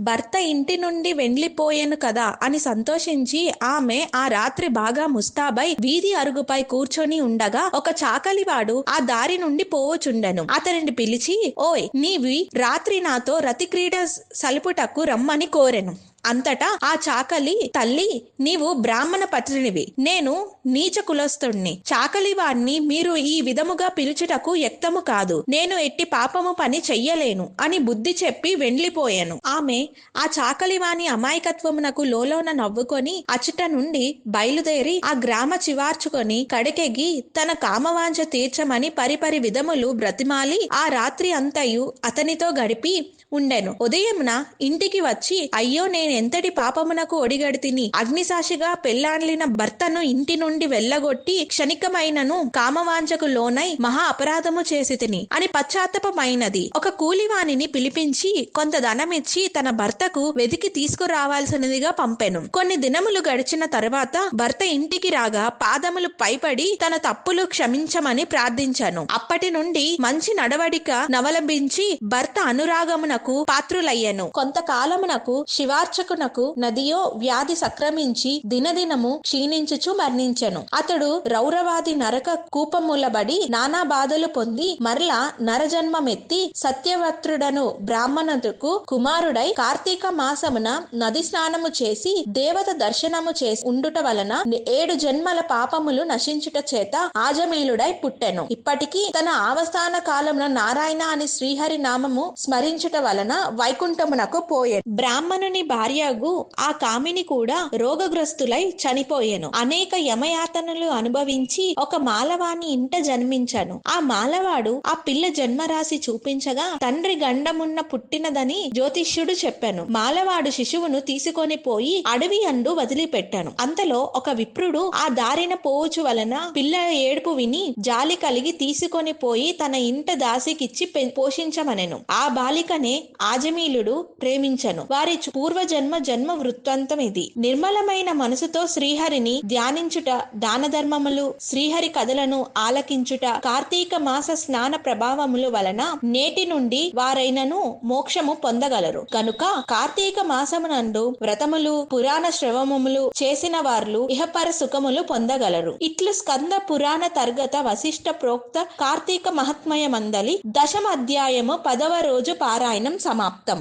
భర్త ఇంటి నుండి వెళ్లిపోయెను కదా అని సంతోషించి ఆమె ఆ రాత్రి బాగా ముస్తాబై వీధి అరుగుపై కూర్చొని ఉండగా ఒక చాకలివాడు ఆ దారి నుండి పోవచుండెను. అతనిని పిలిచి, ఓయ్, నీవి రాత్రి నాతో రతిక్రీడ సలుపుటకు రమ్మని కోరెను. అంతటా ఆ చాకలి, తల్లి, నీవు బ్రాహ్మణ పత్నివి, నేను నీచ కులస్తుణ్ణి. చాకలివాణ్ణి మీరు ఈ విధముగా పిలుచుటకు యుక్తము కాదు. నేను ఎట్టి పాపము పని చెయ్యలేను అని బుద్ధి చెప్పి వెళ్లిపోయాను. ఆమె ఆ చాకలివాని అమాయకత్వమునకు లోలోన నవ్వుకొని అచ్చట నుండి బయలుదేరి ఆ గ్రామ చివార్చుకొని కడకెగి తన కామవాంఛ తీర్చమని పరిపరి విధములు బ్రతిమాలి ఆ రాత్రి అంతయు అతనితో గడిపి ఉండెను. ఉదయమున ఇంటికి వచ్చి, అయ్యో, నేనెంతటి పాపమునకు ఒడిగడితిని. అగ్నిసాక్షిగా పెళ్లాండ్లిన భర్తను ఇంటి నుండి వెళ్ళగొట్టి క్షణికమైనను కామవాంఛకు లోనై మహా అపరాధము చేసి తిని అని పశ్చాత్తపమైనది. ఒక కూలివానిని పిలిపించి కొంత ధనమిచ్చి తన భర్తకు వెదికి తీసుకురావాల్సినదిగా పంపెను. కొన్ని దినములు గడిచిన తరువాత భర్త ఇంటికి రాగా పాదములు పైపడి తన తప్పులు క్షమించమని ప్రార్థించాను. అప్పటి నుండి మంచి నడవడిక నవలంబించి భర్త అనురాగమునకు పాత్రులయ్యను. కొంతకాలమునకు శివార్చకునకు నదియో వ్యాధి సక్రమించి దినదినము క్షీణించుచు మరణించెను. అతడు రౌరవాది నరక కూపములబడి నానా బాధలు పొంది మరలా నరజన్మమెత్తి సత్యవత్రుడను బ్రాహ్మణులకు కుమారుడై కార్తీక మాసమున నది స్నానము చేసి దేవత దర్శనము చేసి ఉండుట వలన 7 జన్మల పాపములు నశించుట చేత ఆజమీలుడై పుట్టెను. ఇప్పటికీ తన అవస్థాన కాలమున నారాయణ అని శ్రీహరి నామము స్మరించుట వలన వైకుంఠమునకు పోయెను. బ్రాహ్మణుని భార్యగు ఆ కామిని కూడా రోగగ్రస్తులై చనిపోయెను. అనేక యమయాతనలు అనుభవించి ఒక మాలవాని ఇంట జన్మించను. ఆ మాలవాడు ఆ పిల్ల జన్మరాశి చూపించగా తండ్రి గండమున్న పుట్టినదని జ్యోతిష్యుడు చెప్పాను. మాలవాడు శిశువును తీసుకొని పోయి అడవి అందు వదిలిపెట్టాను. అంతలో ఒక విప్రుడు ఆ దారిన పోవచ్చు వలన పిల్ల ఏడుపు విని జాలి కలిగి తీసుకొని పోయి తన ఇంట దాసికిచ్చి పోషించమనెను. ఆ బాలికనే ఆజమీలుడు ప్రేమించను. వారి పూర్వజన్మ వృత్తాంతం ఇది. నిర్మలమైన మనసుతో శ్రీహరిని ధ్యానించుట, దాన ధర్మములు, శ్రీహరి కథలను ఆలకించుట, కార్తీక మాస స్నాన ప్రభావముల వలన నేటి నుండి వారైనను మోక్షము పొందగలరు. కనుక కార్తీక మాసమునందు వ్రతములు, పురాణ శ్రవణములు చేసిన వారు ఇహపర సుఖములు పొందగలరు. ఇట్లు స్కంద పురాణ తర్గత వశిష్ఠ ప్రోక్త కార్తీక మహాత్మ్య మందలి 10వ అధ్యాయము 10వ రోజు పారాయణం సమాప్తం.